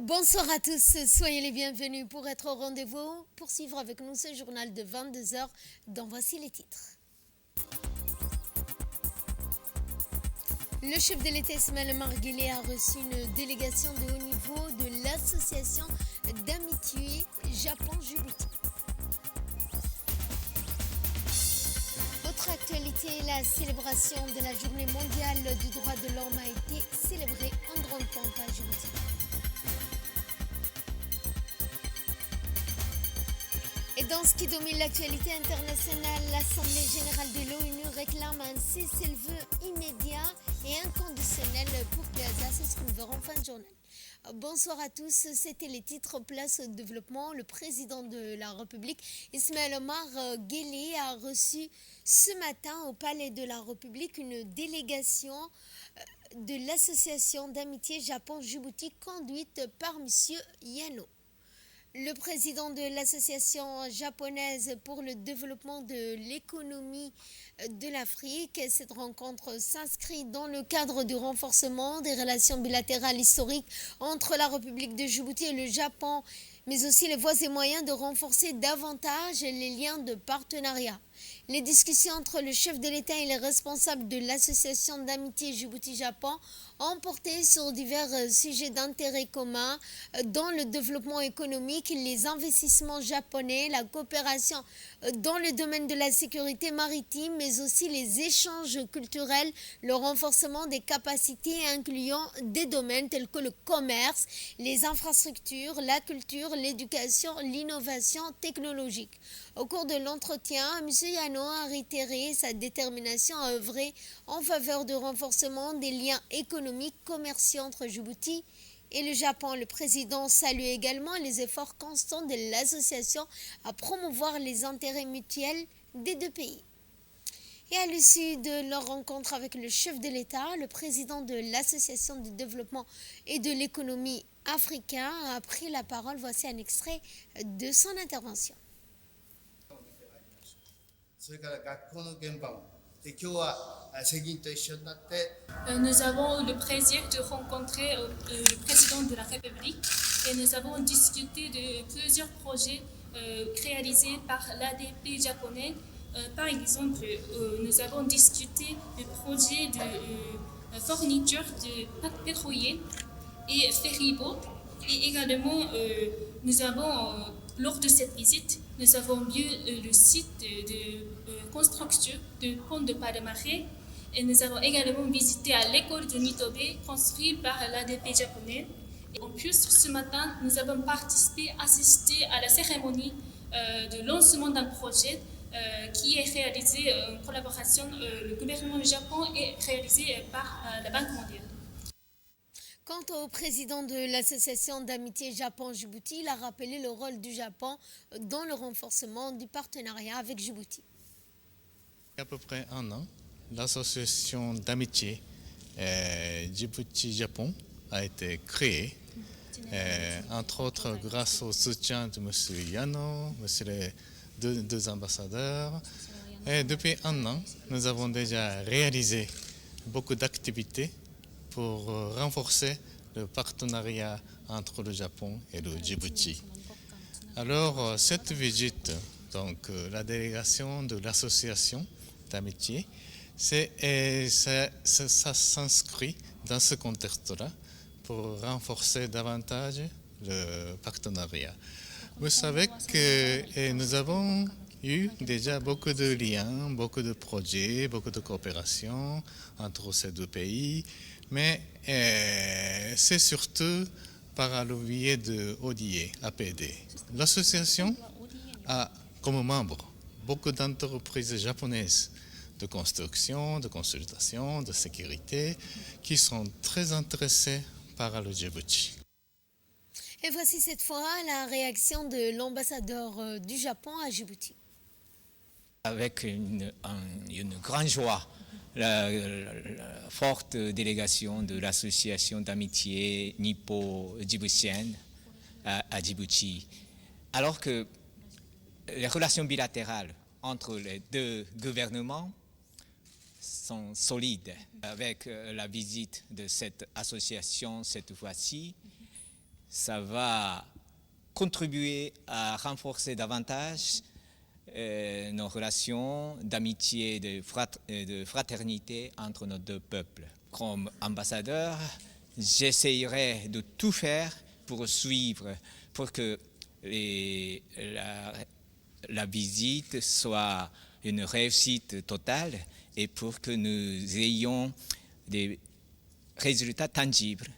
Bonsoir à tous, soyez les bienvenus pour être au rendez-vous, pour suivre avec nous ce journal de 22 heures, dont voici les titres. Le chef de l'État Ismaël Omar Guelleh a reçu une délégation de haut niveau de l'association d'amitié Japon-Djibouti. Autre actualité, la célébration de la journée mondiale du droit de l'homme a été célébrée en grande pompe à Djibouti. Et dans ce qui domine l'actualité internationale, l'Assemblée générale de l'ONU réclame un cessez-le-feu immédiat et inconditionnel pour Gaza. C'est ce que nous verrons en fin de journée. Bonsoir à tous, c'était les titres. Place au développement. Le président de la République, Ismaël Omar Guelleh, a reçu ce matin au Palais de la République une délégation de l'association d'amitié Japon-Djibouti conduite par M. Yano. Le président de l'association japonaise pour le développement de l'économie de l'Afrique, cette rencontre s'inscrit dans le cadre du renforcement des relations bilatérales historiques entre la République de Djibouti et le Japon, mais aussi les voies et moyens de renforcer davantage les liens de partenariat. Les discussions entre le chef de l'État et les responsables de l'association d'amitié Djibouti-Japon ont porté sur divers sujets d'intérêt commun, dont le développement économique, les investissements japonais, la coopération dans le domaine de la sécurité maritime, mais aussi les échanges culturels, le renforcement des capacités incluant des domaines tels que le commerce, les infrastructures, la culture, l'éducation, l'innovation technologique. Au cours de l'entretien, M. Yano a réitéré sa détermination à œuvrer en faveur du renforcement des liens économiques commerciaux entre Djibouti et le Japon. Le président salue également les efforts constants de l'association à promouvoir les intérêts mutuels des deux pays. Et à l'issue de leur rencontre avec le chef de l'État, le président de l'Association du développement et de l'économie africain a pris la parole. Voici un extrait de son intervention. Nous avons le plaisir de rencontrer le président de la République et nous avons discuté de plusieurs projets réalisés par l'ADP japonais. Par exemple, nous avons discuté du projet de fourniture de pâtes pétroliers et ferryboat. Et également, nous avons, lors de cette visite, nous avons vu le site de construction du pont de Pas-de-Marais. Et nous avons également visité à l'école de Nitobe, construite par l'ADP japonais. Et en plus, ce matin, nous avons assisté à la cérémonie de lancement d'un projet qui est réalisé en collaboration le gouvernement du Japon et réalisé par la Banque mondiale. Quant au président de l'association d'amitié Japon-Djibouti, il a rappelé le rôle du Japon dans le renforcement du partenariat avec Djibouti. Il y a à peu près un an, l'association d'amitié Djibouti-Japon a été créée, entre autres grâce au soutien de M. Yano, les deux ambassadeurs. Et depuis un an, nous avons déjà réalisé beaucoup d'activités pour renforcer le partenariat entre le Japon et le Djibouti. Alors, cette visite, donc la délégation de l'association d'amitié, ça s'inscrit dans ce contexte-là pour renforcer davantage le partenariat. Vous savez que nous avons eu déjà beaucoup de liens, beaucoup de projets, beaucoup de coopération entre ces deux pays, mais c'est surtout par le biais de ODA, APD. L'association a comme membres beaucoup d'entreprises japonaises de construction, de consultation, de sécurité, qui sont très intéressées par le Djibouti. Et voici cette fois la réaction de l'ambassadeur du Japon à Djibouti. Avec une grande joie, la forte délégation de l'association d'amitié nippo-djiboutienne à Djibouti, alors que les relations bilatérales entre les deux gouvernements sont solides. Avec la visite de cette association cette fois-ci, ça va contribuer à renforcer davantage nos relations d'amitié et de fraternité entre nos deux peuples. Comme ambassadeur, j'essayerai de tout faire pour suivre, pour que la visite soit une réussite totale et pour que nous ayons des résultats tangibles.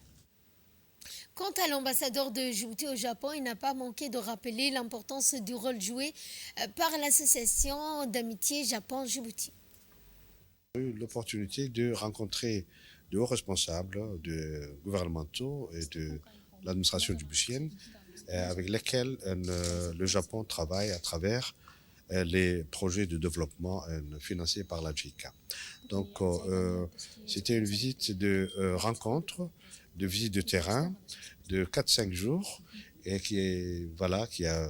Quant à l'ambassadeur de Djibouti au Japon, il n'a pas manqué de rappeler l'importance du rôle joué par l'association d'amitié Japon-Djibouti. J'ai eu l'opportunité de rencontrer de hauts responsables gouvernementaux et de l'administration djiboutienne avec lesquels le Japon travaille à travers les projets de développement financés par la JICA. Donc, c'était une visite de rencontre, de visite de terrain de 4-5 jours et qui a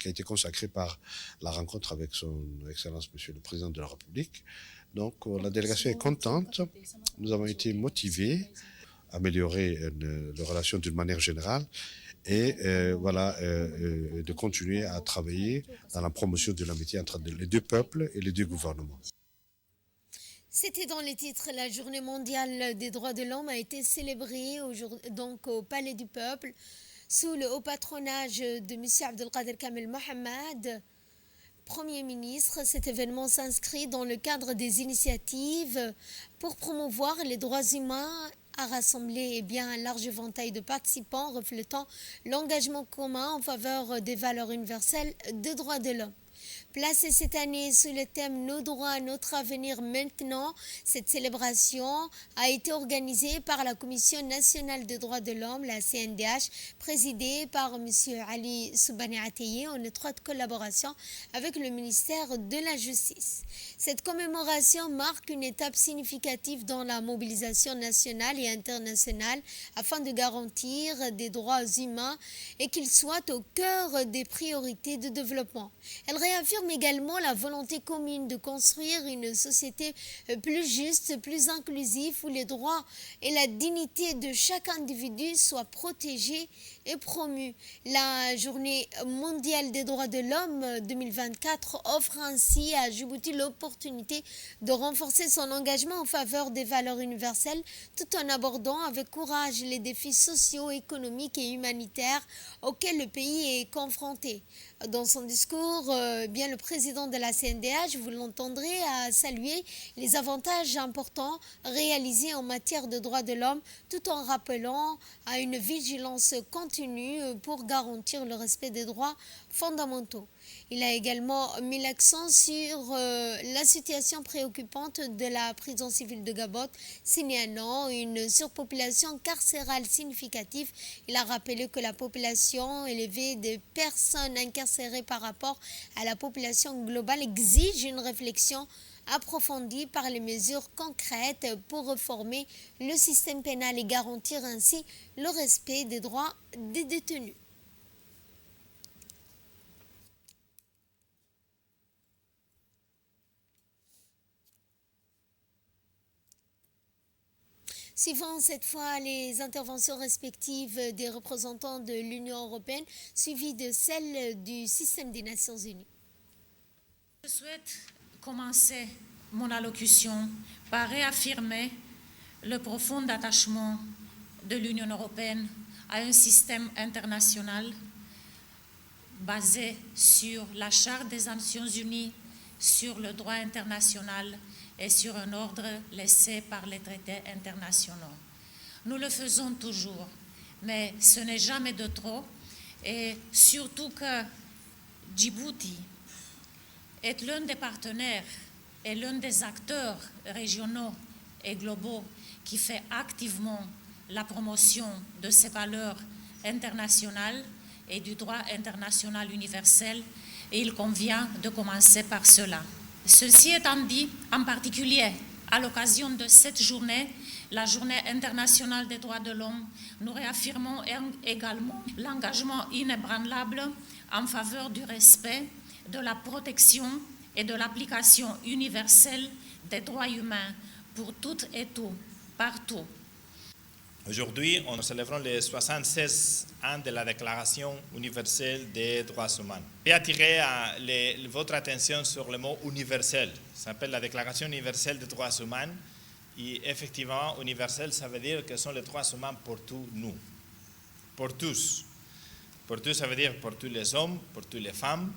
été consacrée par la rencontre avec son Excellence Monsieur le Président de la République. Donc, la délégation est contente. Nous avons été motivés à améliorer les relations d'une manière générale et de continuer à travailler dans la promotion de l'amitié entre les deux peuples et les deux gouvernements. C'était dans les titres. La journée mondiale des droits de l'homme a été célébrée donc au Palais du Peuple sous le haut patronage de M. Abdelkader Kamel Mohamed, Premier ministre. Cet événement s'inscrit dans le cadre des initiatives pour promouvoir les droits humains a rassemblé un large éventail de participants reflétant l'engagement commun en faveur des valeurs universelles des droits de l'homme. Placée cette année sous le thème « Nos droits, notre avenir maintenant », cette célébration a été organisée par la Commission nationale des droits de l'homme, la CNDH, présidée par M. Ali Soubani Ateye en étroite collaboration avec le ministère de la Justice. Cette commémoration marque une étape significative dans la mobilisation nationale et internationale afin de garantir des droits humains et qu'ils soient au cœur des priorités de développement. Elle réaffirme également la volonté commune de construire une société plus juste, plus inclusive, où les droits et la dignité de chaque individu soient protégés et promus. La journée mondiale des droits de l'homme 2024 offre ainsi à Djibouti l'opportunité de renforcer son engagement en faveur des valeurs universelles tout en abordant avec courage les défis sociaux, économiques et humanitaires auxquels le pays est confronté. Dans son discours, le président de la CNDH, vous l'entendrez, a salué les avantages importants réalisés en matière de droits de l'homme tout en rappelant à une vigilance continue pour garantir le respect des droits fondamentaux. Il a également mis l'accent sur la situation préoccupante de la prison civile de Gabot, signalant une surpopulation carcérale significative. Il a rappelé que la population élevée des personnes incarcérées par rapport à la population globale exige une réflexion approfondie par les mesures concrètes pour réformer le système pénal et garantir ainsi le respect des droits des détenus. Suivant cette fois les interventions respectives des représentants de l'Union européenne, suivies de celles du système des Nations Unies. Je souhaite commencer mon allocution par réaffirmer le profond attachement de l'Union européenne à un système international basé sur la Charte des Nations Unies, sur le droit international et sur un ordre laissé par les traités internationaux. Nous le faisons toujours, mais ce n'est jamais de trop, et surtout que Djibouti est l'un des partenaires et l'un des acteurs régionaux et globaux qui fait activement la promotion de ces valeurs internationales et du droit international universel, et il convient de commencer par cela. Ceci étant dit, en particulier à l'occasion de cette journée, la Journée internationale des droits de l'homme, nous réaffirmons également l'engagement inébranlable en faveur du respect, de la protection et de l'application universelle des droits humains pour toutes et tous, partout. Aujourd'hui, nous célébrons les 76 ans de la Déclaration universelle des droits humains. Je vais attirer votre attention sur le mot universel. Ça s'appelle la Déclaration universelle des droits humains. Et effectivement, universel, ça veut dire que ce sont les droits humains pour tous nous. Pour tous. Pour tous, ça veut dire pour tous les hommes, pour toutes les femmes.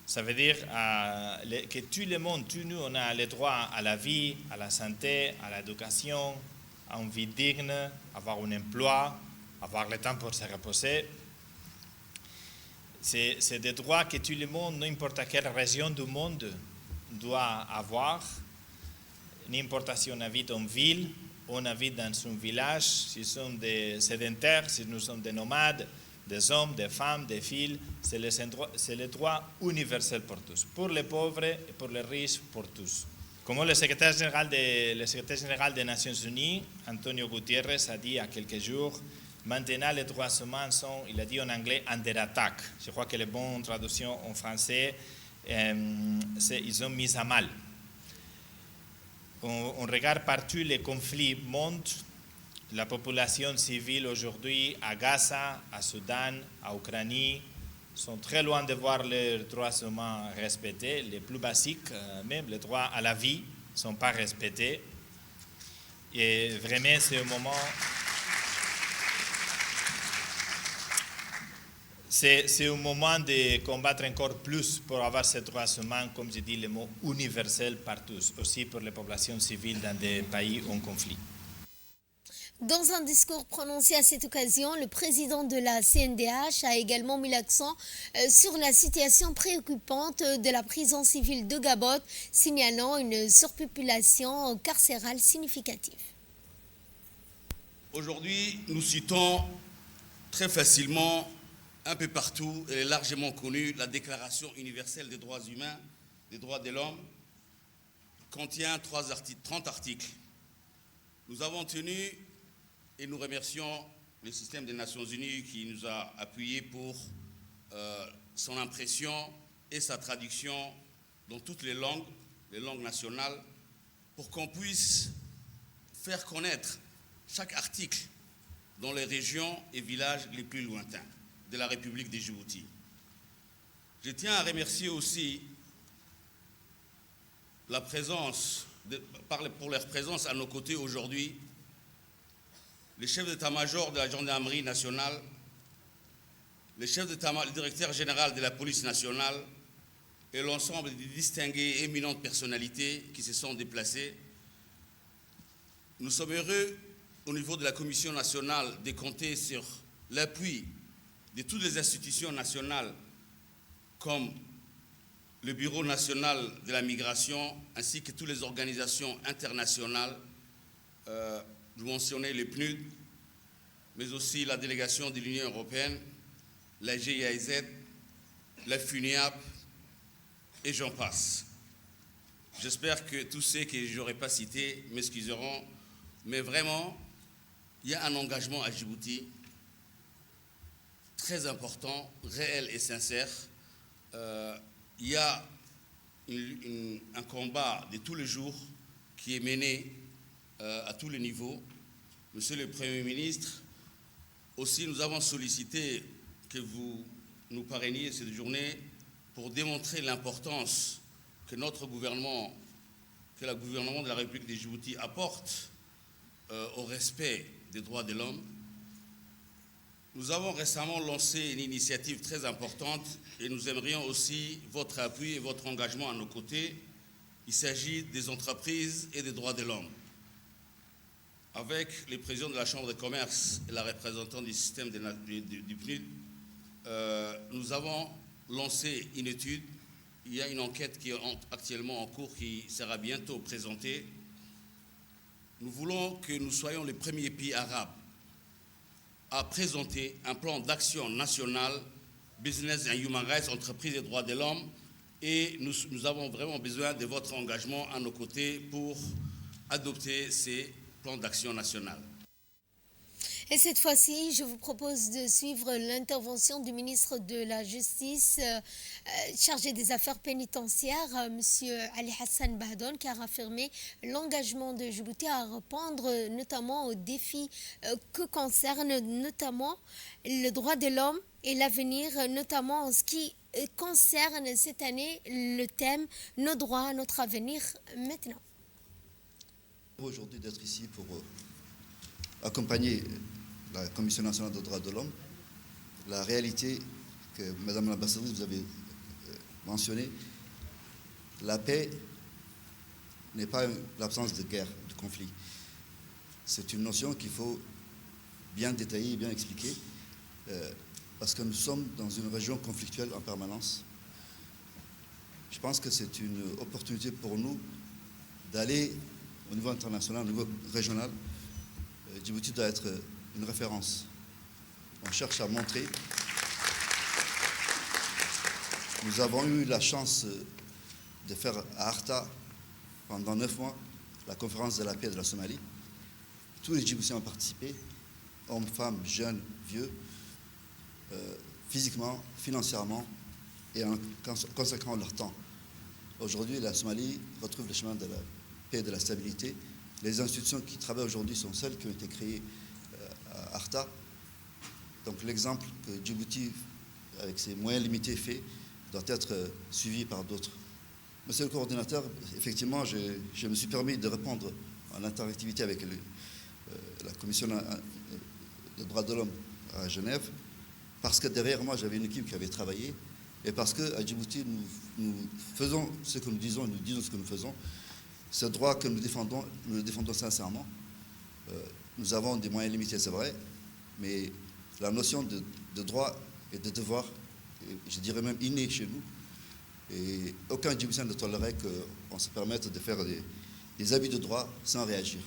Ça veut dire que tout le monde, tous nous, on a le droit à la vie, à la santé, à l'éducation, à une vie digne, avoir un emploi, avoir le temps pour se reposer. C'est des droits que tout le monde, n'importe quelle région du monde, doit avoir. N'importe si on habite en ville, on habite dans un village, si nous sommes des sédentaires, si nous sommes des nomades, des hommes, des femmes, des filles, c'est le droit universel pour tous, pour les pauvres et pour les riches, pour tous. Comme le secrétaire général des Nations Unies, Antonio Gutiérrez, a dit il y a quelques jours, maintenant les droits humains sont, il a dit en anglais, under attack. Je crois que les bonnes traductions en français, ils sont mis à mal. On regarde partout les conflits montent. La population civile aujourd'hui à Gaza, à Soudan, à Ukraine, sont très loin de voir leurs droits humains respectés. Les plus basiques, même les droits à la vie, ne sont pas respectés. Et vraiment, c'est un moment... C'est un moment de combattre encore plus pour avoir ces droits humains, comme je dis, le mot universel par tous, aussi pour les populations civiles dans des pays en conflit. Dans un discours prononcé à cette occasion, le président de la CNDH a également mis l'accent sur la situation préoccupante de la prison civile de Gabon, signalant une surpopulation carcérale significative. Aujourd'hui, nous citons très facilement, un peu partout, elle est largement connue, la Déclaration universelle des droits humains, des droits de l'homme, contient 30 articles. Nous avons tenu, et nous remercions le système des Nations Unies qui nous a appuyés pour son impression et sa traduction dans toutes les langues nationales, pour qu'on puisse faire connaître chaque article dans les régions et villages les plus lointains de la République de Djibouti. Je tiens à remercier aussi pour leur présence à nos côtés aujourd'hui, le chef d'état-major de la gendarmerie nationale, le directeur général de la police nationale et l'ensemble des distinguées et éminentes personnalités qui se sont déplacées. Nous sommes heureux au niveau de la Commission nationale de compter sur l'appui de toutes les institutions nationales comme le Bureau national de la migration ainsi que toutes les organisations internationales. Je mentionnais le PNUD, mais aussi la délégation de l'Union européenne, la GIZ, la FUNIAP, et j'en passe. J'espère que tous ceux que je n'aurais pas cités m'excuseront, mais vraiment, il y a un engagement à Djibouti très important, réel et sincère. Il y a un combat de tous les jours qui est mené à tous les niveaux. Monsieur le Premier ministre, aussi nous avons sollicité que vous nous parrainiez cette journée pour démontrer l'importance que notre gouvernement, que le gouvernement de la République de Djibouti apporte au respect des droits de l'homme. Nous avons récemment lancé une initiative très importante et nous aimerions aussi votre appui et votre engagement à nos côtés. Il s'agit des entreprises et des droits de l'homme. Avec les présidents de la Chambre de commerce et la représentante du système du PNUD, nous avons lancé une étude. Il y a une enquête qui est actuellement en cours qui sera bientôt présentée. Nous voulons que nous soyons les premiers pays arabes à présenter un plan d'action national, Business and Human Rights, entreprises et droits de l'homme, et nous avons vraiment besoin de votre engagement à nos côtés pour adopter ces plans d'action national. Et cette fois-ci, je vous propose de suivre l'intervention du ministre de la Justice chargé des affaires pénitentiaires, M. Ali Hassan Bahdon, qui a affirmé l'engagement de Djibouti à répondre notamment aux défis que concernent notamment le droit de l'homme et l'avenir, notamment en ce qui concerne cette année le thème « Nos droits, notre avenir maintenant ». Aujourd'hui d'être ici pour accompagner la Commission nationale des droits de l'homme, la réalité que Madame l'ambassadrice vous avez mentionnée, la paix n'est pas l'absence de guerre, de conflit. C'est une notion qu'il faut bien détailler et bien expliquer, parce que nous sommes dans une région conflictuelle en permanence. Je pense que c'est une opportunité pour nous d'aller au niveau international, au niveau régional. Djibouti doit être une référence. On cherche à montrer. Nous avons eu la chance de faire à Arta, pendant 9 mois, la conférence de la paix de la Somalie. Tous les Djiboutiens ont participé, hommes, femmes, jeunes, vieux, physiquement, financièrement, et en consacrant leur temps. Aujourd'hui, la Somalie retrouve le chemin de la paix et de la stabilité. Les institutions qui travaillent aujourd'hui sont celles qui ont été créées à Arta. Donc l'exemple que Djibouti, avec ses moyens limités, fait, doit être suivi par d'autres. Monsieur le coordinateur, effectivement, je me suis permis de répondre en interactivité avec la Commission des droits de l'homme à Genève, parce que derrière moi, j'avais une équipe qui avait travaillé, et parce qu'à Djibouti, nous faisons ce que nous disons, et nous disons ce que nous faisons. Ce droit que nous le défendons sincèrement. Nous avons des moyens limités, c'est vrai, mais la notion de droit et de devoir, je dirais même innée chez nous, et aucun Djiboutien ne tolérerait qu'on se permette de faire des abus de droit sans réagir.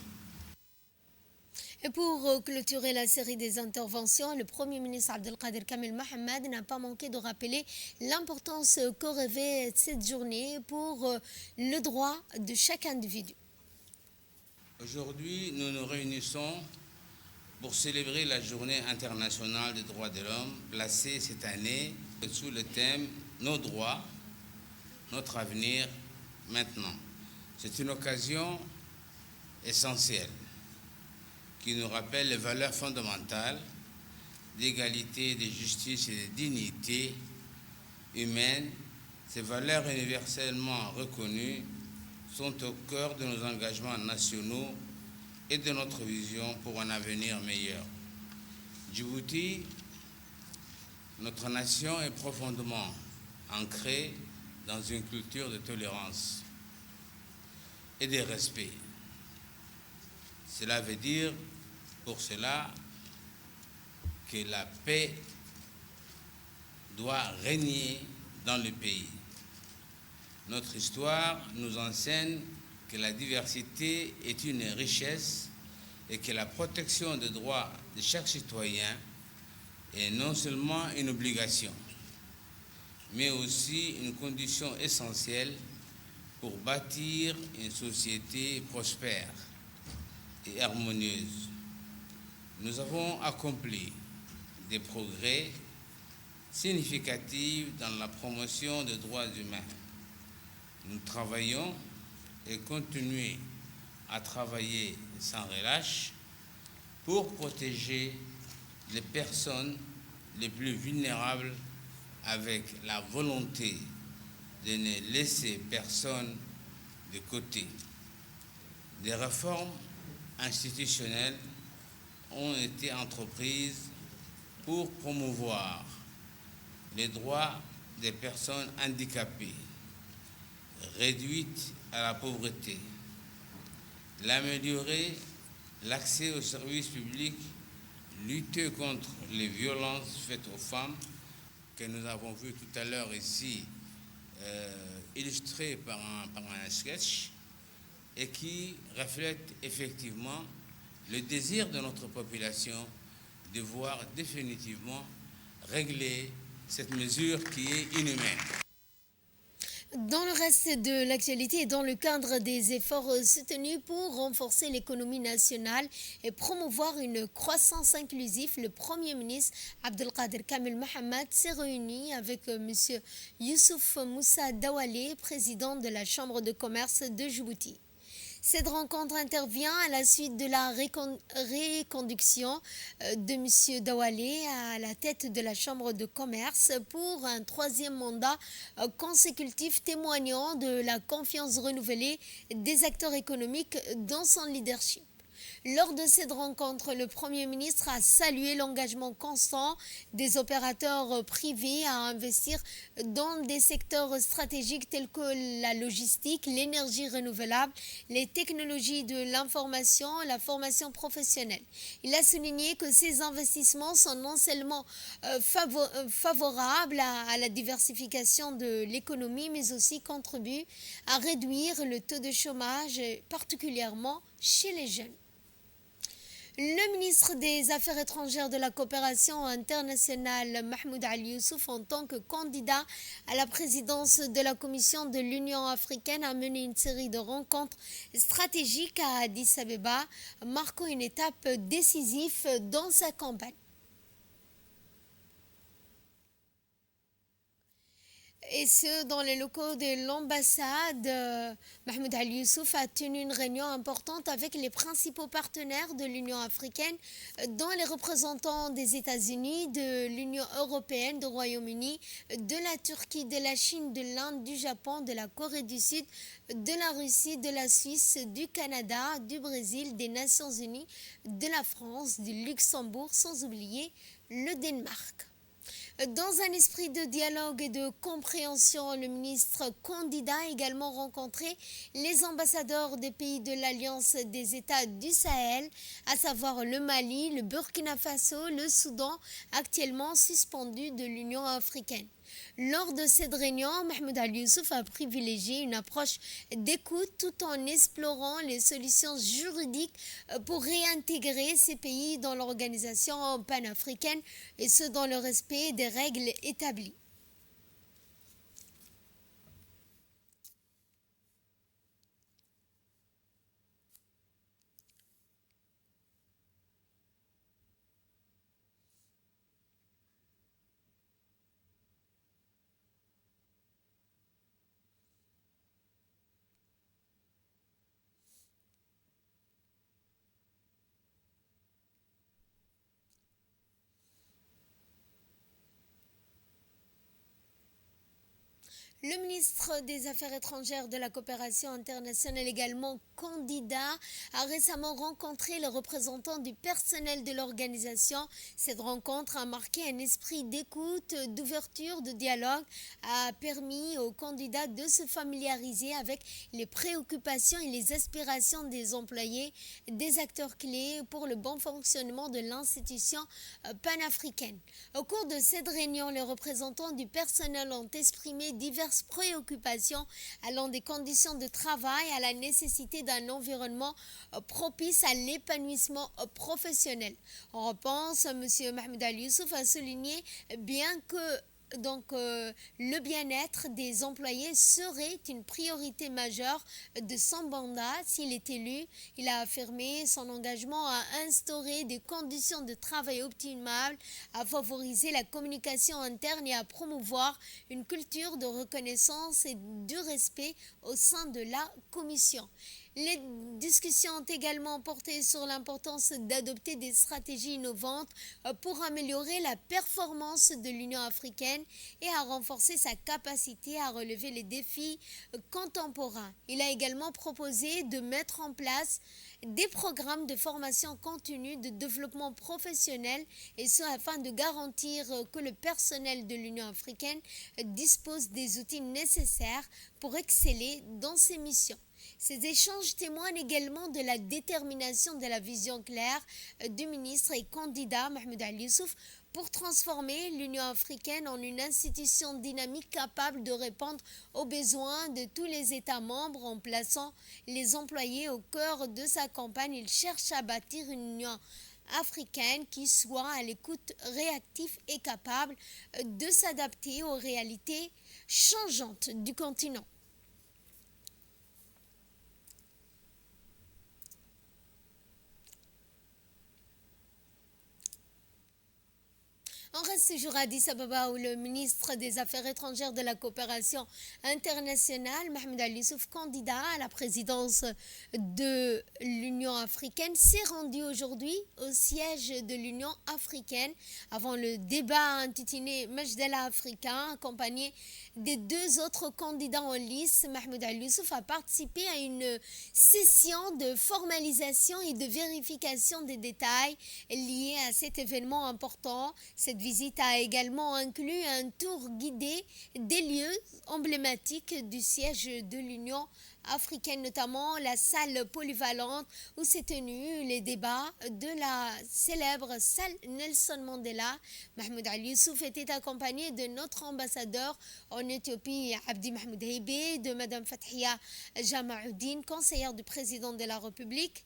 Et pour clôturer la série des interventions, le Premier ministre Abdelkader Kamel Mohamed n'a pas manqué de rappeler l'importance que revêt cette journée pour le droit de chaque individu. Aujourd'hui, nous nous réunissons pour célébrer la Journée internationale des droits de l'homme, placée cette année sous le thème « Nos droits, notre avenir maintenant ». C'est une occasion essentielle qui nous rappelle les valeurs fondamentales d'égalité, de justice et de dignité humaine. Ces valeurs universellement reconnues sont au cœur de nos engagements nationaux et de notre vision pour un avenir meilleur. Djibouti, notre nation est profondément ancrée dans une culture de tolérance et de respect. Cela veut dire pour cela que la paix doit régner dans le pays. Notre histoire nous enseigne que la diversité est une richesse et que la protection des droits de chaque citoyen est non seulement une obligation, mais aussi une condition essentielle pour bâtir une société prospère et harmonieuse. Nous avons accompli des progrès significatifs dans la promotion des droits humains. Nous travaillons et continuons à travailler sans relâche pour protéger les personnes les plus vulnérables avec la volonté de ne laisser personne de côté. Des réformes institutionnelles ont été entreprises pour promouvoir les droits des personnes handicapées, réduites à la pauvreté, l'améliorer l'accès aux services publics, lutter contre les violences faites aux femmes, que nous avons vu tout à l'heure ici, illustré par un sketch, et qui reflète effectivement le désir de notre population de voir définitivement régler cette mesure qui est inhumaine. Dans le reste de l'actualité et dans le cadre des efforts soutenus pour renforcer l'économie nationale et promouvoir une croissance inclusive, le Premier ministre Abdelkader Kamel Mohamed s'est réuni avec M. Youssouf Moussa Dawalé, président de la Chambre de commerce de Djibouti. Cette rencontre intervient à la suite de la reconduction de M. Dawalé à la tête de la Chambre de commerce pour un troisième mandat consécutif, témoignant de la confiance renouvelée des acteurs économiques dans son leadership. Lors de cette rencontre, le Premier ministre a salué l'engagement constant des opérateurs privés à investir dans des secteurs stratégiques tels que la logistique, l'énergie renouvelable, les technologies de l'information, la formation professionnelle. Il a souligné que ces investissements sont non seulement favorables à la diversification de l'économie, mais aussi contribuent à réduire le taux de chômage, particulièrement chez les jeunes. Le ministre des Affaires étrangères de la coopération internationale, Mahmoud Ali Youssouf, en tant que candidat à la présidence de la Commission de l'Union africaine, a mené une série de rencontres stratégiques à Addis Abeba, marquant une étape décisive dans sa campagne. Et ce, dans les locaux de l'ambassade, Mahmoud Ali Youssouf a tenu une réunion importante avec les principaux partenaires de l'Union africaine, dont les représentants des États-Unis, de l'Union européenne, du Royaume-Uni, de la Turquie, de la Chine, de l'Inde, du Japon, de la Corée du Sud, de la Russie, de la Suisse, du Canada, du Brésil, des Nations Unies, de la France, du Luxembourg, sans oublier le Danemark. Dans un esprit de dialogue et de compréhension, le ministre candidat a également rencontré les ambassadeurs des pays de l'Alliance des États du Sahel, à savoir le Mali, le Burkina Faso, le Soudan, actuellement suspendus de l'Union africaine. Lors de cette réunion, Mahmoud Ali Youssouf a privilégié une approche d'écoute tout en explorant les solutions juridiques pour réintégrer ces pays dans l'organisation panafricaine, et ce dans le respect des règles établies. Le ministre des Affaires étrangères de la coopération internationale, également candidat, a récemment rencontré les représentants du personnel de l'organisation. Cette rencontre a marqué un esprit d'écoute, d'ouverture, de dialogue, a permis aux candidats de se familiariser avec les préoccupations et les aspirations des employés, des acteurs clés pour le bon fonctionnement de l'institution panafricaine. Au cours de cette réunion, les représentants du personnel ont exprimé diverses préoccupations allant des conditions de travail à la nécessité d'un environnement propice à l'épanouissement professionnel. En réponse, M. Mahmoud Ali Youssouf a souligné bien que le bien-être des employés serait une priorité majeure de son mandat s'il est élu. Il a affirmé son engagement à instaurer des conditions de travail optimales, à favoriser la communication interne et à promouvoir une culture de reconnaissance et du respect au sein de la Commission. Les discussions ont également porté sur l'importance d'adopter des stratégies innovantes pour améliorer la performance de l'Union africaine et à renforcer sa capacité à relever les défis contemporains. Il a également proposé de mettre en place des programmes de formation continue, de développement professionnel, et ce afin de garantir que le personnel de l'Union africaine dispose des outils nécessaires pour exceller dans ses missions. Ces échanges témoignent également de la détermination de la vision claire du ministre et candidat Mahmoud Ali Youssouf pour transformer l'Union africaine en une institution dynamique capable de répondre aux besoins de tous les États membres. En plaçant les employés au cœur de sa campagne, il cherche à bâtir une union africaine qui soit à l'écoute, réactive et capable de s'adapter aux réalités changeantes du continent. On reste toujours à Addis Ababa où le ministre des Affaires étrangères de la coopération internationale, Mohamed Ali Youssouf, candidat à la présidence de l'Union africaine, s'est rendu aujourd'hui au siège de l'Union africaine avant le débat intitulé Majdala Africa, accompagné des deux autres candidats en lice. Mohamed Ali Youssouf a participé à une session de formalisation et de vérification des détails liés à cet événement important. Cette visite a également inclus un tour guidé des lieux emblématiques du siège de l'Union africaine, notamment la salle polyvalente où s'est tenu les débats de la célèbre salle Nelson Mandela. Mohamed Ali Youssouf était accompagné de notre ambassadeur en Éthiopie, Abdi Mahmoud Hebe, de Madame Fathia Jamauddin, conseillère du président de la République,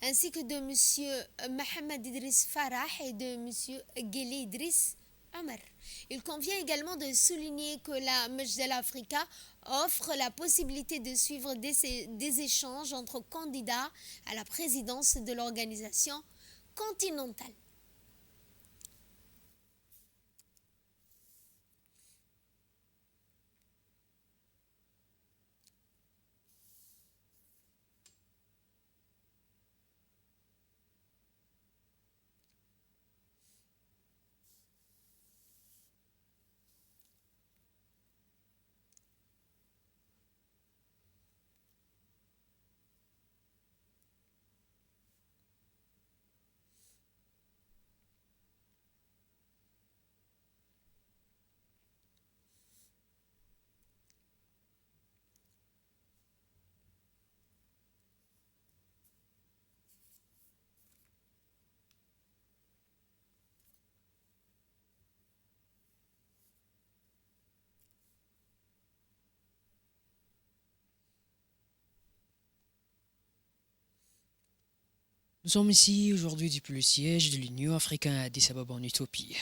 ainsi que de M. Mohamed Idriss Farah et de M. Gheli Idriss Omar. Il convient également de souligner que la Majdala Africa offre la possibilité de suivre des échanges entre candidats à la présidence de l'organisation continentale. Nous sommes ici aujourd'hui depuis le siège de l'Union africaine à Addis Ababa en Éthiopie,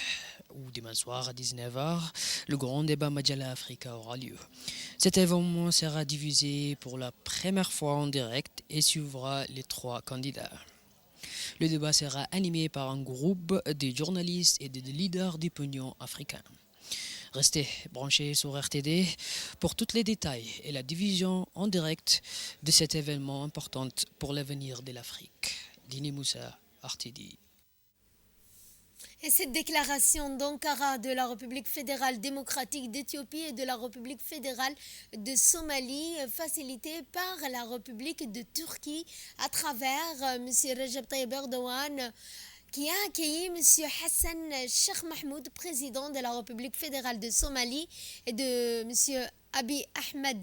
où demain soir à 19h, le grand débat Majdala Africa aura lieu. Cet événement sera diffusé pour la première fois en direct et suivra les trois candidats. Le débat sera animé par un groupe de journalistes et de leaders d'opinion africains. Restez branchés sur RTD pour tous les détails et la diffusion en direct de cet événement important pour l'avenir de l'Afrique. Dini Moussa, RTD. Et cette déclaration d'Ankara de la République fédérale démocratique d'Éthiopie et de la République fédérale de Somalie, facilitée par la République de Turquie à travers M. Recep Tayyip Erdogan, qui a accueilli M. Hassan Sheikh Mahmoud, président de la République fédérale de Somalie, et de M. Abiy Ahmed,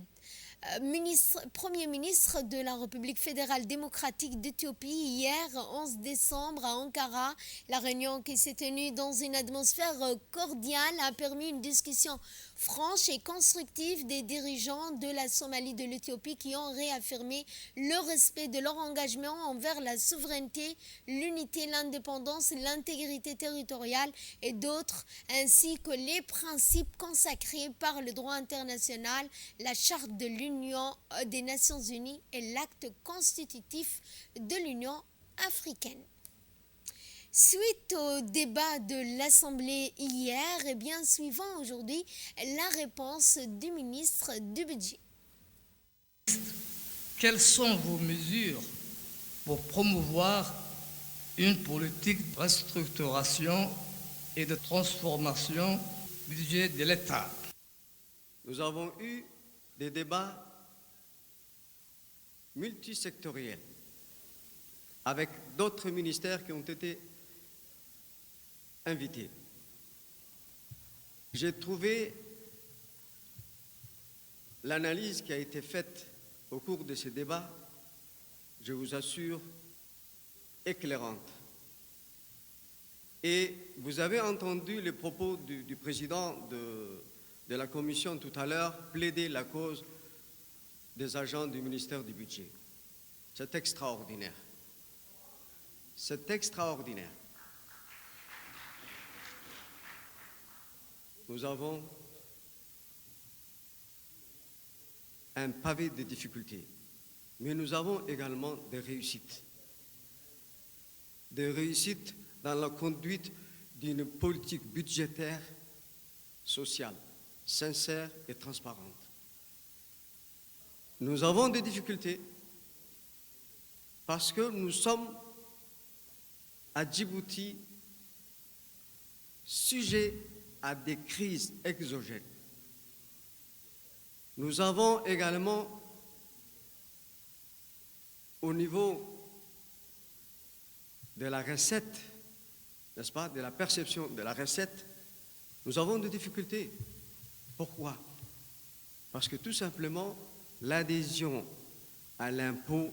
Premier ministre de la République fédérale démocratique d'Éthiopie, hier 11 décembre à Ankara. La réunion qui s'est tenue dans une atmosphère cordiale a permis une discussion franche et constructive des dirigeants de la Somalie et de l'Éthiopie qui ont réaffirmé le respect de leur engagement envers la souveraineté, l'unité, l'indépendance, l'intégrité territoriale et d'autres, ainsi que les principes consacrés par le droit international, la charte de l'Union des Nations Unies et l'acte constitutif de l'Union africaine. Suite au débat de l'Assemblée hier, suivant aujourd'hui la réponse du ministre du Budget. Quelles sont vos mesures pour promouvoir une politique de restructuration et de transformation du budget de l'État? Nous avons eu des débats multisectoriels avec d'autres ministères qui ont été invités. J'ai trouvé l'analyse qui a été faite au cours de ces débats, je vous assure, éclairante. Et vous avez entendu les propos du président de la Commission tout à l'heure plaider la cause des agents du ministère du Budget. C'est extraordinaire. C'est extraordinaire. Nous avons un pavé de difficultés, mais nous avons également des réussites. Des réussites dans la conduite d'une politique budgétaire, sociale, sincère et transparente. Nous avons des difficultés parce que nous sommes à Djibouti sujets à des crises exogènes. Nous avons également, au niveau de la recette, n'est-ce pas, de la perception de la recette, nous avons des difficultés. Pourquoi? Parce que tout simplement, l'adhésion à l'impôt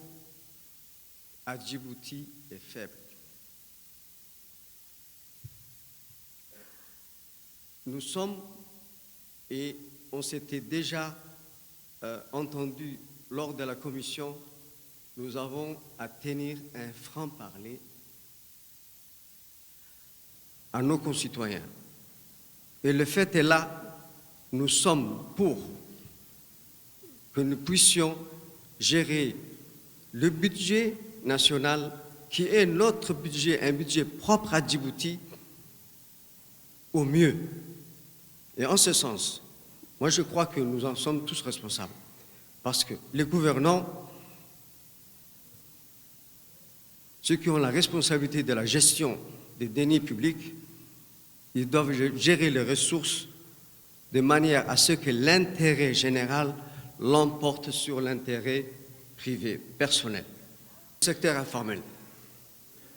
à Djibouti est faible. Nous sommes, et on s'était déjà entendu lors de la commission, nous avons à tenir un franc-parler à nos concitoyens. Et le fait est là, nous sommes pour que nous puissions gérer le budget national qui est notre budget, un budget propre à Djibouti, au mieux. Et en ce sens, moi je crois que nous en sommes tous responsables. Parce que les gouvernants, ceux qui ont la responsabilité de la gestion des deniers publics, ils doivent gérer les ressources de manière à ce que l'intérêt général l'emporte sur l'intérêt privé, personnel. Le secteur informel.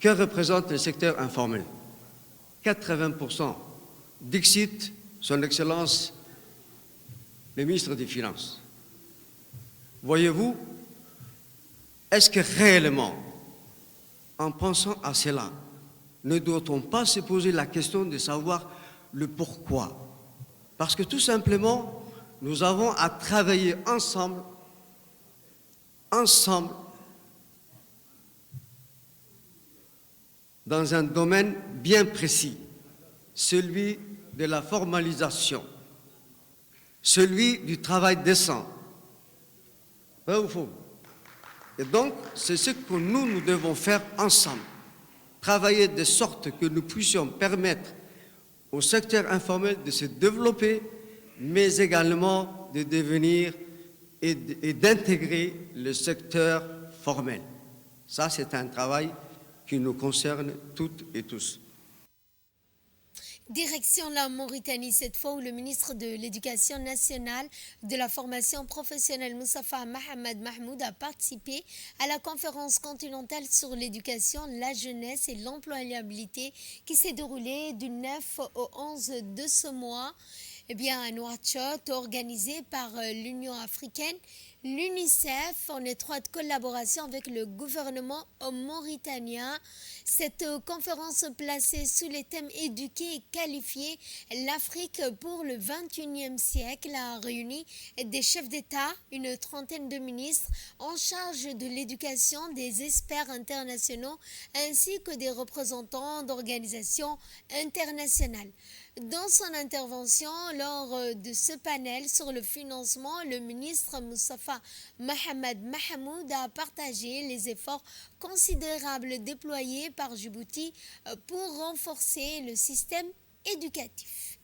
Que représente le secteur informel? 80%. Dixit, son Excellence, le ministre des Finances. Voyez-vous, est-ce que réellement, en pensant à cela, ne doit-on pas se poser la question de savoir le pourquoi? Parce que tout simplement, nous avons à travailler ensemble, dans un domaine bien précis, celui de la formalisation, celui du travail décent. Vrai ou faux? Et donc, c'est ce que nous devons faire ensemble. Travailler de sorte que nous puissions permettre au secteur informel de se développer, mais également de devenir et d'intégrer le secteur formel. Ça, c'est un travail qui nous concerne toutes et tous. Direction la Mauritanie, cette fois où le ministre de l'Éducation nationale de la formation professionnelle Moustapha Mohamed Mahmoud a participé à la conférence continentale sur l'éducation, la jeunesse et l'employabilité qui s'est déroulée du 9 au 11 de ce mois à Nouakchott, organisée par l'Union africaine, l'UNICEF en étroite collaboration avec le gouvernement mauritanien. Cette conférence placée sous les thèmes éduquer et qualifier l'Afrique pour le 21e siècle a réuni des chefs d'État, une trentaine de ministres en charge de l'éducation, des experts internationaux ainsi que des représentants d'organisations internationales. Dans son intervention lors de ce panel sur le financement, le ministre Moustapha Mohamed Mahmoud a partagé les efforts considérables déployés par Djibouti pour renforcer le système éducatif.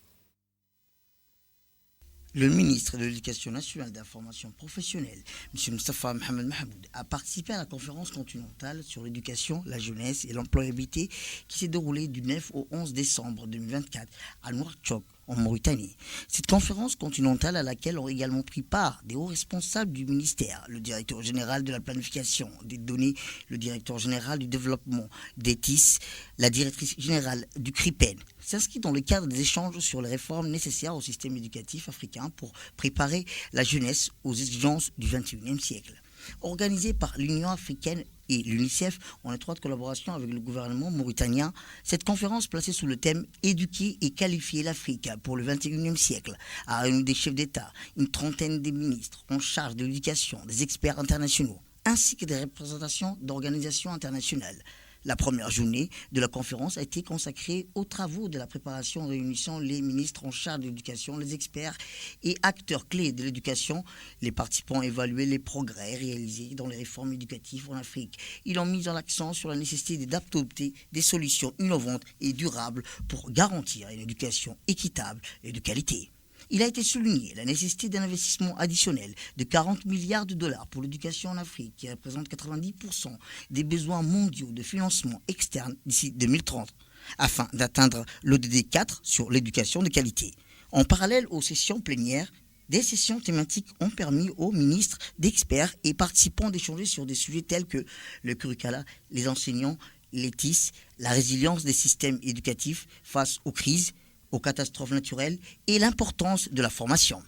Le ministre de l'Éducation nationale et de la formation professionnelle, M. Moustapha Mohamed Mahmoud, a participé à la conférence continentale sur l'éducation, la jeunesse et l'employabilité qui s'est déroulée du 9 au 11 décembre 2024 à Nouakchott, en Mauritanie. Cette conférence continentale à laquelle ont également pris part des hauts responsables du ministère, le directeur général de la planification des données, le directeur général du développement d'ETIS, la directrice générale du CRIPEN, s'inscrit dans le cadre des échanges sur les réformes nécessaires au système éducatif africain pour préparer la jeunesse aux exigences du XXIe siècle. Organisée par l'Union africaine et l'UNICEF en étroite collaboration avec le gouvernement mauritanien, cette conférence placée sous le thème « Éduquer et qualifier l'Afrique pour le XXIe siècle » a réuni des chefs d'État, une trentaine de ministres en charge de l'éducation, des experts internationaux, ainsi que des représentations d'organisations internationales. La première journée de la conférence a été consacrée aux travaux de la préparation réunissant les ministres en charge de l'éducation, les experts et acteurs clés de l'éducation. Les participants ont évalué les progrès réalisés dans les réformes éducatives en Afrique. Ils ont mis l'accent sur la nécessité d'adopter des solutions innovantes et durables pour garantir une éducation équitable et de qualité. Il a été souligné la nécessité d'un investissement additionnel de 40 milliards de dollars pour l'éducation en Afrique, qui représente 90% des besoins mondiaux de financement externe d'ici 2030, afin d'atteindre l'ODD 4 sur l'éducation de qualité. En parallèle aux sessions plénières, des sessions thématiques ont permis aux ministres, d'experts et participants d'échanger sur des sujets tels que le curricula, les enseignants, les TIS, la résilience des systèmes éducatifs face aux crises, aux catastrophes naturelles et l'importance de la formation.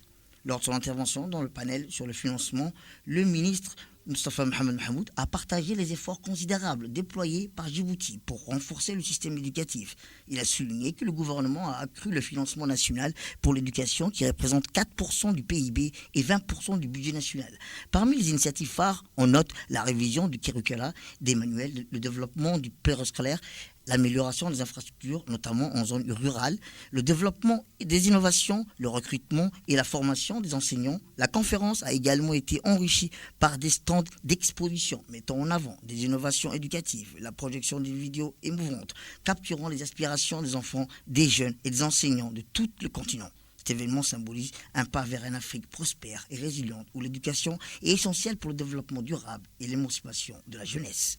Lors de son intervention dans le panel sur le financement, le ministre Moustapha Mohamed Mahmoud a partagé les efforts considérables déployés par Djibouti pour renforcer le système éducatif. Il a souligné que le gouvernement a accru le financement national pour l'éducation qui représente 4% du PIB et 20% du budget national. Parmi les initiatives phares, on note la révision du curricula, des manuels, le développement du périscolaire, l'amélioration des infrastructures, notamment en zone rurale, le développement des innovations, le recrutement et la formation des enseignants. La conférence a également été enrichie par des stands d'exposition mettant en avant des innovations éducatives, la projection de vidéos émouvantes, capturant les aspirations des enfants, des jeunes et des enseignants de tout le continent. Cet événement symbolise un pas vers une Afrique prospère et résiliente où l'éducation est essentielle pour le développement durable et l'émancipation de la jeunesse.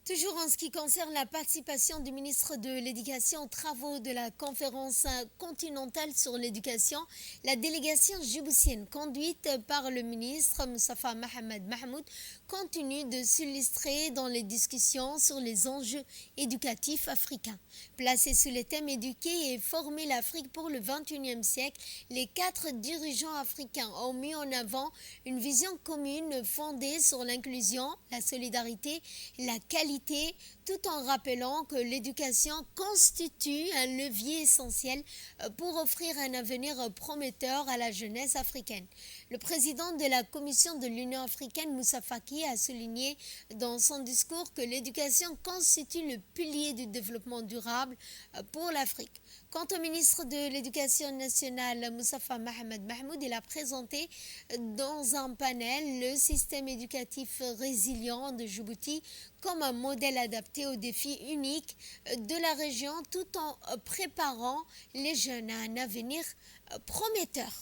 Toujours en ce qui concerne la participation du ministre de l'Éducation aux travaux de la conférence continentale sur l'éducation, la délégation djiboutienne conduite par le ministre Moustapha Mohamed Mahmoud continue de s'illustrer dans les discussions sur les enjeux éducatifs africains. Placés sous le thème éduquer et former l'Afrique pour le XXIe siècle, les 4 dirigeants africains ont mis en avant une vision commune fondée sur l'inclusion, la solidarité, la qualité, tout en rappelant que l'éducation constitue un levier essentiel pour offrir un avenir prometteur à la jeunesse africaine. Le président de la Commission de l'Union africaine, Moussa Faki, a souligné dans son discours que l'éducation constitue le pilier du développement durable pour l'Afrique. Quant au ministre de l'Éducation nationale, Moustapha Mohamed Mahmoud, il a présenté dans un panel le système éducatif résilient de Djibouti comme un modèle adapté aux défis uniques de la région tout en préparant les jeunes à un avenir prometteur.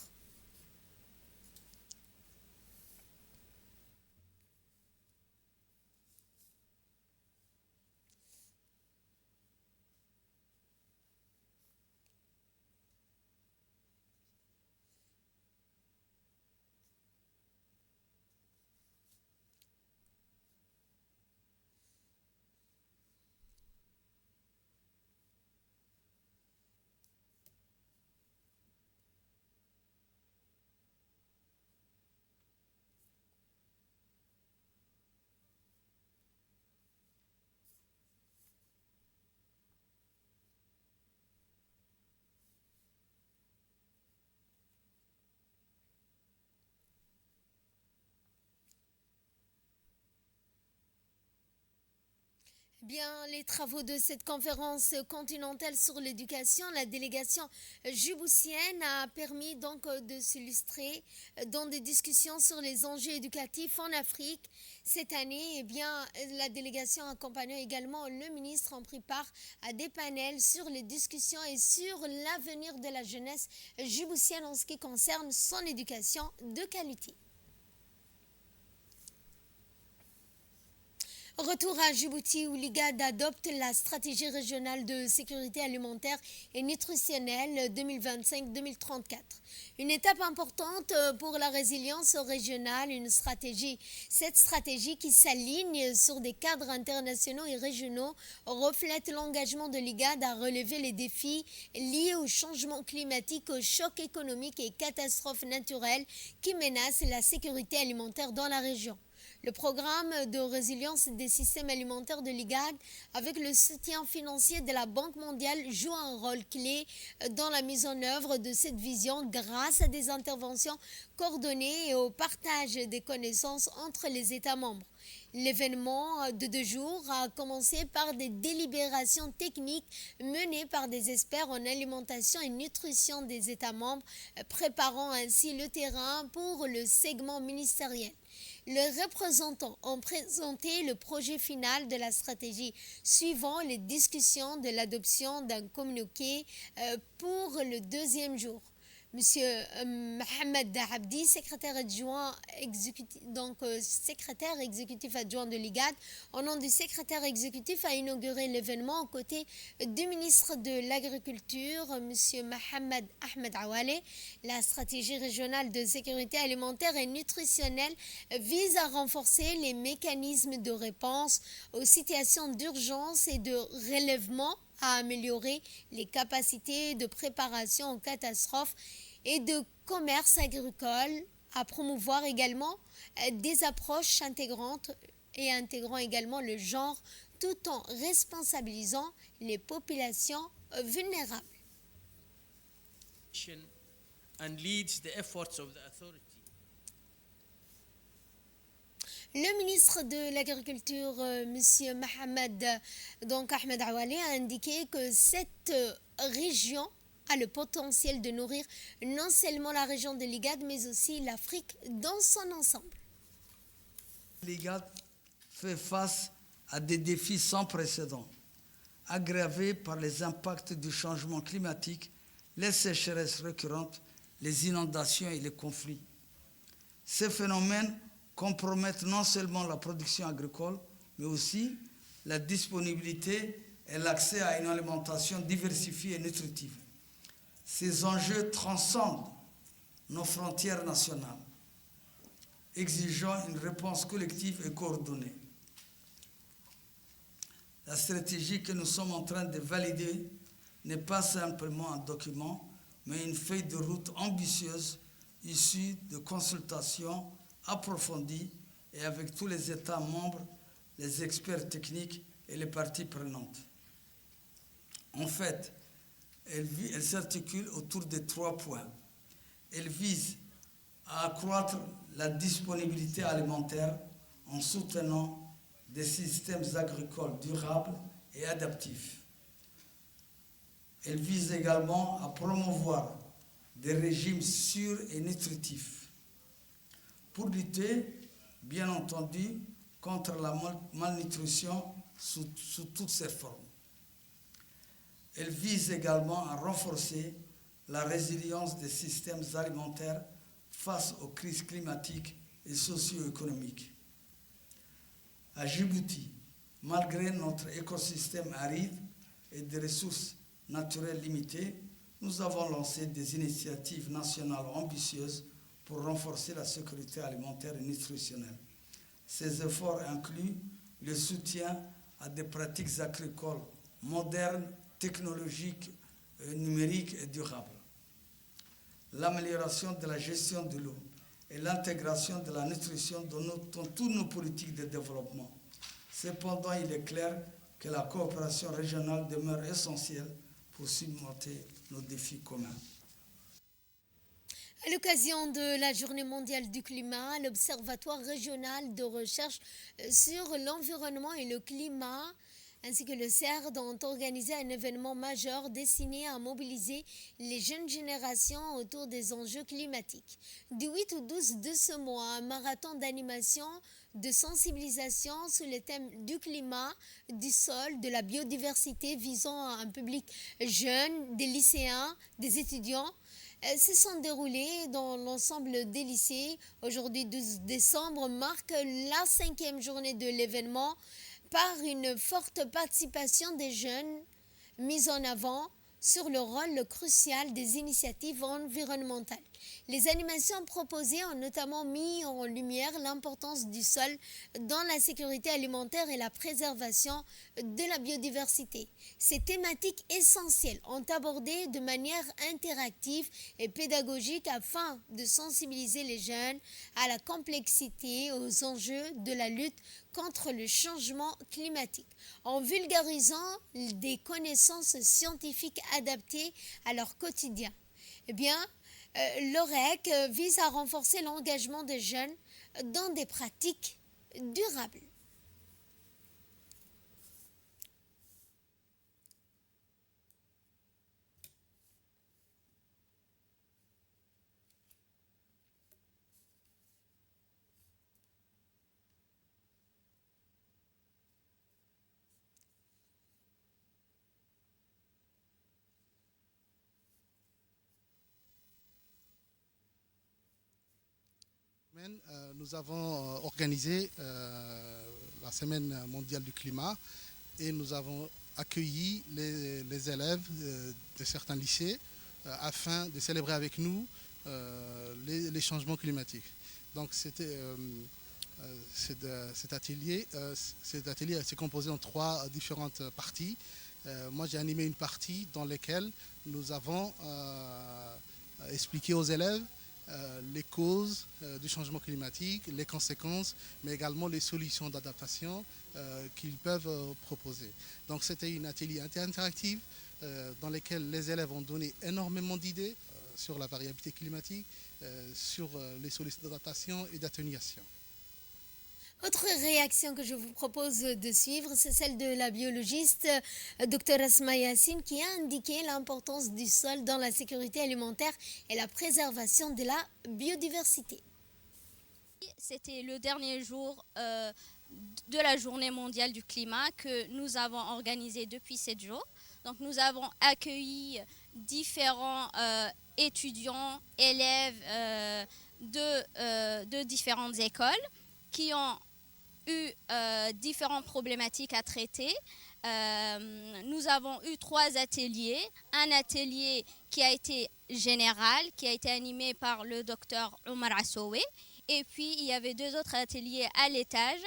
Bien, les travaux de cette conférence continentale sur l'éducation, la délégation djiboutienne a permis donc de s'illustrer dans des discussions sur les enjeux éducatifs en Afrique. Cette année, la délégation accompagnant également le ministre ont pris part à des panels sur les discussions et sur l'avenir de la jeunesse djiboutienne en ce qui concerne son éducation de qualité. Retour à Djibouti où l'IGAD adopte la stratégie régionale de sécurité alimentaire et nutritionnelle 2025-2034. Une étape importante pour la résilience régionale, cette stratégie qui s'aligne sur des cadres internationaux et régionaux reflète l'engagement de l'IGAD à relever les défis liés au changement climatique, aux chocs économiques et catastrophes naturelles qui menacent la sécurité alimentaire dans la région. Le programme de résilience des systèmes alimentaires de l'IGAD, avec le soutien financier de la Banque mondiale, joue un rôle clé dans la mise en œuvre de cette vision grâce à des interventions coordonnées et au partage des connaissances entre les États membres. L'événement de 2 jours a commencé par des délibérations techniques menées par des experts en alimentation et nutrition des États membres, préparant ainsi le terrain pour le segment ministériel. Les représentants ont présenté le projet final de la stratégie suivant les discussions de l'adoption d'un communiqué pour le 2e jour. Monsieur Mohamed Abdi, secrétaire exécutif adjoint de l'IGAD, au nom du secrétaire exécutif, a inauguré l'événement aux côtés du ministre de l'Agriculture, Monsieur Mohamed Ahmed Awale. La stratégie régionale de sécurité alimentaire et nutritionnelle vise à renforcer les mécanismes de réponse aux situations d'urgence et de relèvement, à améliorer les capacités de préparation aux catastrophes et de commerce agricole, à promouvoir également des approches intégrantes et intégrant également le genre tout en responsabilisant les populations vulnérables. And leads the efforts of the authority. Le ministre de l'Agriculture, M. Mohamed Ahmed Awale, a indiqué que cette région a le potentiel de nourrir non seulement la région de l'IGAD, mais aussi l'Afrique dans son ensemble. L'IGAD fait face à des défis sans précédent, aggravés par les impacts du changement climatique, les sécheresses récurrentes, les inondations et les conflits. Ces phénomènes compromettent non seulement la production agricole, mais aussi la disponibilité et l'accès à une alimentation diversifiée et nutritive. Ces enjeux transcendent nos frontières nationales, exigeant une réponse collective et coordonnée. La stratégie que nous sommes en train de valider n'est pas simplement un document, mais une feuille de route ambitieuse issue de consultations approfondies et avec tous les États membres, les experts techniques et les parties prenantes. En fait, elle s'articule autour de 3 points. Elle vise à accroître la disponibilité alimentaire en soutenant des systèmes agricoles durables et adaptifs. Elle vise également à promouvoir des régimes sûrs et nutritifs pour lutter, bien entendu, contre la malnutrition sous toutes ses formes. Elle vise également à renforcer la résilience des systèmes alimentaires face aux crises climatiques et socio-économiques. À Djibouti, malgré notre écosystème aride et des ressources naturelles limitées, nous avons lancé des initiatives nationales ambitieuses pour renforcer la sécurité alimentaire et nutritionnelle. Ces efforts incluent le soutien à des pratiques agricoles modernes, technologiques, numériques et durables, l'amélioration de la gestion de l'eau et l'intégration de la nutrition dans toutes nos politiques de développement. Cependant, il est clair que la coopération régionale demeure essentielle pour surmonter nos défis communs. À l'occasion de la Journée mondiale du climat, l'Observatoire régional de recherche sur l'environnement et le climat ainsi que le CERD ont organisé un événement majeur destiné à mobiliser les jeunes générations autour des enjeux climatiques. Du 8 au 12 de ce mois, un marathon d'animation, de sensibilisation sur les thèmes du climat, du sol, de la biodiversité visant un public jeune, des lycéens, des étudiants, se sont déroulés dans l'ensemble des lycées. Aujourd'hui, 12 décembre, marque la 5e journée de l'événement par une forte participation des jeunes mise en avant sur le rôle crucial des initiatives environnementales. Les animations proposées ont notamment mis en lumière l'importance du sol dans la sécurité alimentaire et la préservation de la biodiversité. Ces thématiques essentielles ont abordé de manière interactive et pédagogique afin de sensibiliser les jeunes à la complexité, aux enjeux de la lutte contre le changement climatique, en vulgarisant des connaissances scientifiques adaptées à leur quotidien. Eh bien, l'OREC vise à renforcer l'engagement des jeunes dans des pratiques durables. semaine, nous avons organisé la Semaine mondiale du climat et nous avons accueilli les élèves de certains lycées afin de célébrer avec nous les changements climatiques. Donc cet atelier s'est composé en 3 différentes parties. Moi, j'ai animé une partie dans laquelle nous avons expliqué aux élèves les causes du changement climatique, les conséquences, mais également les solutions d'adaptation qu'ils peuvent proposer. Donc c'était un atelier interactif dans lequel les élèves ont donné énormément d'idées sur la variabilité climatique, sur les solutions d'adaptation et d'atténuation. Autre réaction que je vous propose de suivre, c'est celle de la biologiste Dr Asma Yassine qui a indiqué l'importance du sol dans la sécurité alimentaire et la préservation de la biodiversité. C'était le dernier jour de la journée mondiale du climat que nous avons organisé depuis 7 jours. Donc nous avons accueilli différents étudiants, élèves de différentes écoles qui ont eu différentes problématiques à traiter. Nous avons eu 3 ateliers. Un atelier qui a été général, qui a été animé par le docteur Omar Assoué. Et puis, il y avait 2 autres ateliers à l'étage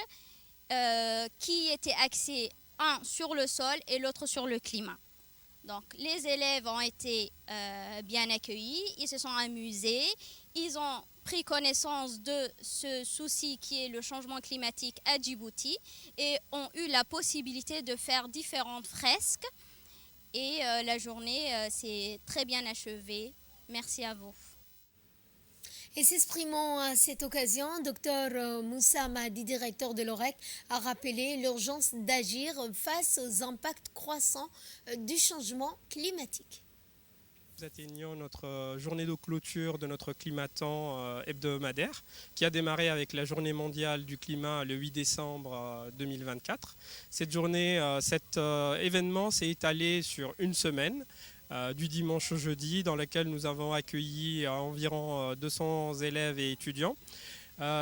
qui étaient axés, un sur le sol et l'autre sur le climat. Donc, les élèves ont été bien accueillis, ils se sont amusés, ils ont pris connaissance de ce souci qui est le changement climatique à Djibouti et ont eu la possibilité de faire différentes fresques. Et la journée s'est très bien achevée. Merci à vous. Et s'exprimant à cette occasion, Dr Moussa Mahdi, directeur de l'OREC, a rappelé l'urgence d'agir face aux impacts croissants du changement climatique. Nous atteignons notre journée de clôture de notre climaton hebdomadaire qui a démarré avec la journée mondiale du climat le 8 décembre 2024. Cette journée, cet événement s'est étalé sur une semaine. Du dimanche au jeudi, dans laquelle nous avons accueilli environ 200 élèves et étudiants.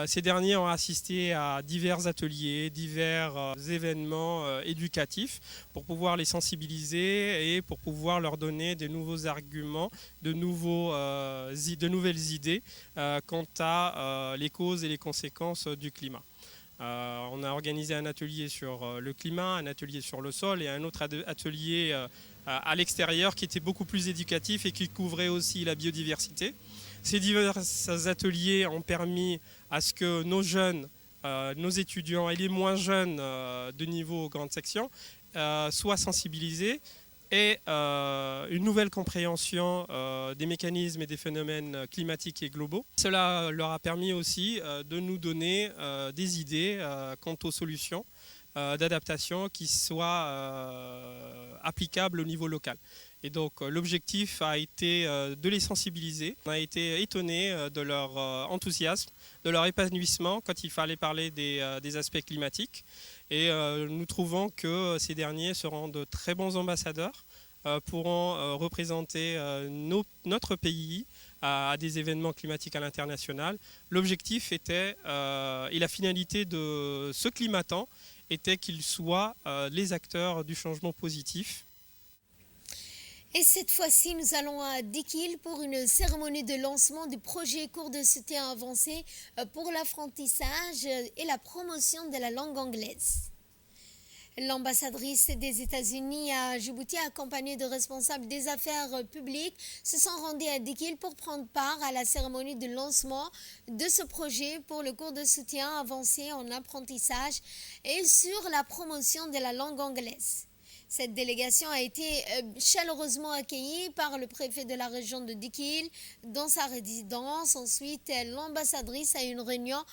Ces derniers ont assisté à divers ateliers, divers événements éducatifs pour pouvoir les sensibiliser et pour pouvoir leur donner de nouveaux arguments, de nouvelles idées quant à les causes et les conséquences du climat. On a organisé un atelier sur le climat, un atelier sur le sol et un autre atelier à l'extérieur qui était beaucoup plus éducatif et qui couvrait aussi la biodiversité. Ces divers ateliers ont permis à ce que nos jeunes, nos étudiants et les moins jeunes de niveau grande section soient sensibilisés et une nouvelle compréhension des mécanismes et des phénomènes climatiques et globaux. Cela leur a permis aussi de nous donner des idées quant aux solutions d'adaptation qui soient applicables au niveau local. Et donc l'objectif a été de les sensibiliser. On a été étonnés de leur enthousiasme, de leur épanouissement quand il fallait parler des aspects climatiques. Et nous trouvons que ces derniers seront de très bons ambassadeurs, pourront représenter notre pays à des événements climatiques à l'international. L'objectif était, et la finalité de ce climaton, était qu'ils soient les acteurs du changement positif. Et cette fois-ci, nous allons à Dikil pour une cérémonie de lancement du projet cours de soutien avancé pour l'apprentissage et la promotion de la langue anglaise. L'ambassadrice des États-Unis à Djibouti, accompagnée de responsables des affaires publiques, se sont rendus à Dikil pour prendre part à la cérémonie de lancement de ce projet pour le cours de soutien avancé en apprentissage et sur la promotion de la langue anglaise. Cette délégation a été chaleureusement accueillie par le préfet de la région de Dikil dans sa résidence. Ensuite, l'ambassadrice a eu une réunion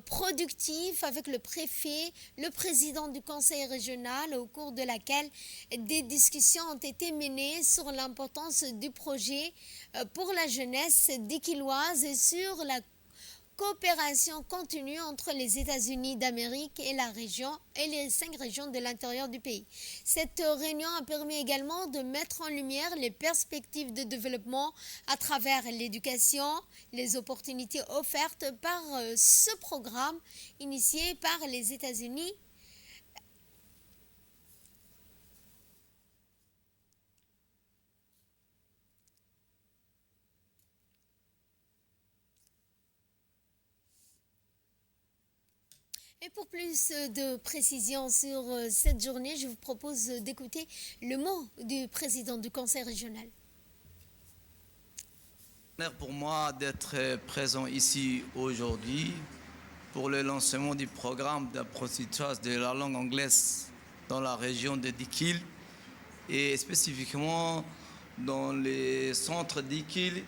productive avec le préfet, le président du conseil régional, au cours de laquelle des discussions ont été menées sur l'importance du projet pour la jeunesse dikiloise et sur la coopération continue entre les États-Unis d'Amérique et la région et les 5 régions de l'intérieur du pays. Cette réunion a permis également de mettre en lumière les perspectives de développement à travers l'éducation, les opportunités offertes par ce programme initié par les États-Unis. Et pour plus de précisions sur cette journée, je vous propose d'écouter le mot du président du Conseil régional. Pour moi d'être présent ici aujourd'hui pour le lancement du programme d'apprentissage de la langue anglaise dans la région de Dikil et spécifiquement dans les centres Dikil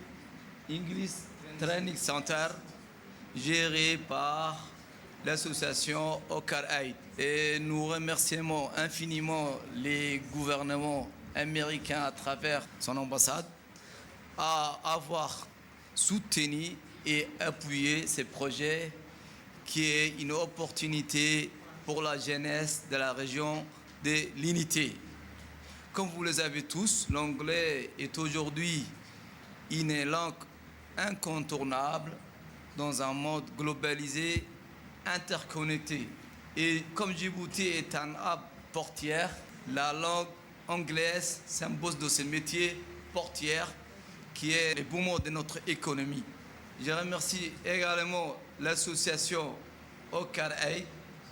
English Training Center géré par l'association Okar Aid. Et nous remercions infiniment les gouvernements américains à travers son ambassade à avoir soutenu et appuyé ces projets qui est une opportunité pour la jeunesse de la région de l'unité. Comme vous le savez tous, l'anglais est aujourd'hui une langue incontournable dans un monde globalisé, interconnecté. Et comme Djibouti est un hub portière, la langue anglaise s'impose de ce métier portière qui est le poumon de notre économie. Je remercie également l'association Okar Aid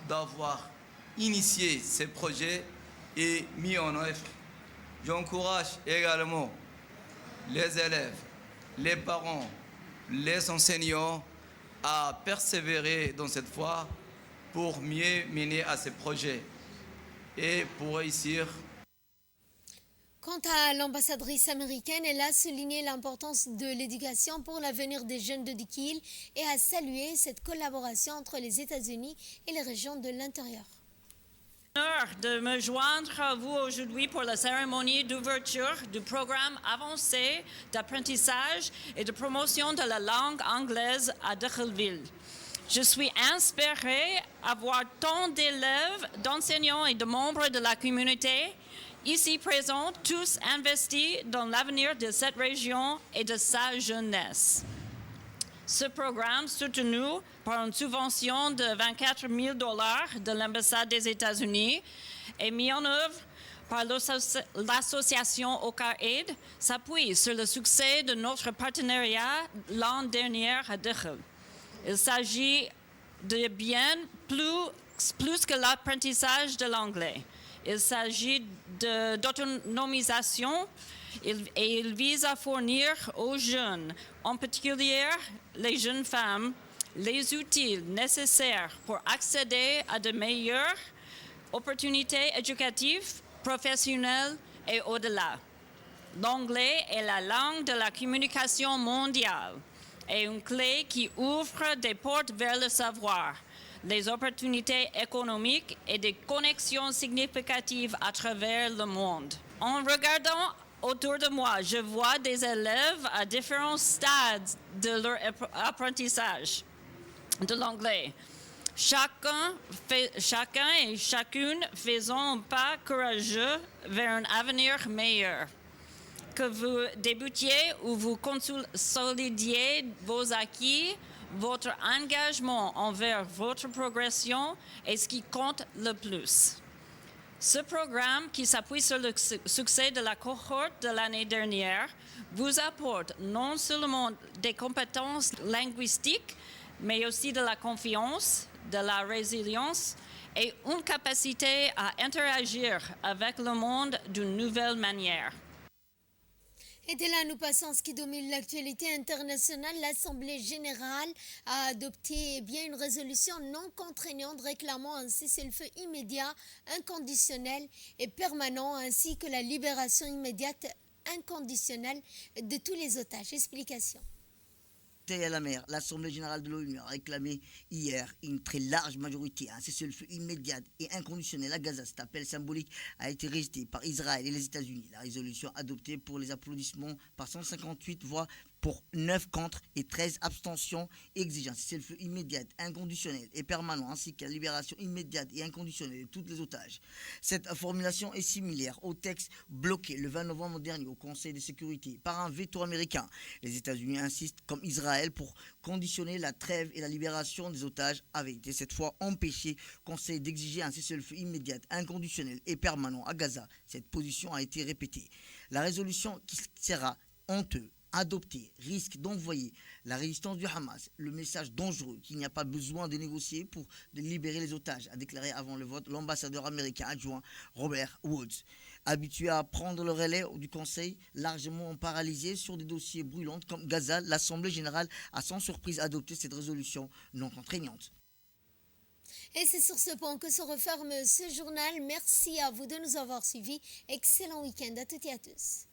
d'avoir initié ces projets et mis en œuvre. J'encourage également les élèves, les parents, les enseignants à persévérer dans cette voie pour mieux mener à ces projets et pour réussir. Quant à l'ambassadrice américaine, elle a souligné l'importance de l'éducation pour l'avenir des jeunes de Dikil et a salué cette collaboration entre les États-Unis et les régions de l'intérieur. De me joindre à vous aujourd'hui pour la cérémonie d'ouverture du programme avancé d'apprentissage et de promotion de la langue anglaise à Dakhilville. Je suis inspirée à voir tant d'élèves, d'enseignants et de membres de la communauté ici présents, tous investis dans l'avenir de cette région et de sa jeunesse. Ce programme, soutenu par une subvention de $24 000 de l'ambassade des États-Unis, est mis en œuvre par l'association Okar Aid, s'appuie sur le succès de notre partenariat l'an dernier à Dakhil. Il s'agit de bien plus que l'apprentissage de l'anglais. Il s'agit d'autonomisation et il vise à fournir aux jeunes, en particulier les jeunes femmes, les outils nécessaires pour accéder à de meilleures opportunités éducatives, professionnelles et au-delà. L'anglais est la langue de la communication mondiale et une clé qui ouvre des portes vers le savoir, les opportunités économiques et des connexions significatives à travers le monde. En regardant autour de moi, je vois des élèves à différents stades de leur apprentissage de l'anglais. Chacun et chacune faisant un pas courageux vers un avenir meilleur. Que vous débutiez ou vous consolidiez vos acquis, votre engagement envers votre progression est ce qui compte le plus. Ce programme, qui s'appuie sur le succès de la cohorte de l'année dernière, vous apporte non seulement des compétences linguistiques, mais aussi de la confiance, de la résilience et une capacité à interagir avec le monde d'une nouvelle manière. Et de là, nous passons à ce qui domine l'actualité internationale. L'Assemblée générale a adopté une résolution non contraignante réclamant un cessez-le-feu immédiat, inconditionnel et permanent, ainsi que la libération immédiate inconditionnelle de tous les otages. Explication. À la mer, l'Assemblée générale de l'ONU a réclamé hier une très large majorité un cessez-le-feu immédiat et inconditionnel à Gaza. Cet appel symbolique a été rejeté par Israël et les États-Unis. La résolution adoptée pour les applaudissements par 158 voix pour 9 contre et 13 abstentions, exigeant un cessez-le-feu immédiat, inconditionnel et permanent, ainsi que la libération immédiate et inconditionnelle de tous les otages. Cette formulation est similaire au texte bloqué le 20 novembre dernier au Conseil de sécurité par un veto américain. Les États-Unis insistent, comme Israël, pour conditionner la trêve et la libération des otages, avait été cette fois empêché. Conseil d'exiger un cessez-le-feu immédiat, inconditionnel et permanent à Gaza. Cette position a été répétée. La résolution qui sera honteuse adoptée risque d'envoyer la résistance du Hamas le message dangereux qu'il n'y a pas besoin de négocier pour libérer les otages, a déclaré avant le vote l'ambassadeur américain adjoint Robert Woods. Habitué à prendre le relais du Conseil, largement paralysé sur des dossiers brûlants comme Gaza, l'Assemblée générale a sans surprise adopté cette résolution non contraignante. Et c'est sur ce point que se referme ce journal. Merci à vous de nous avoir suivis. Excellent week-end à toutes et à tous.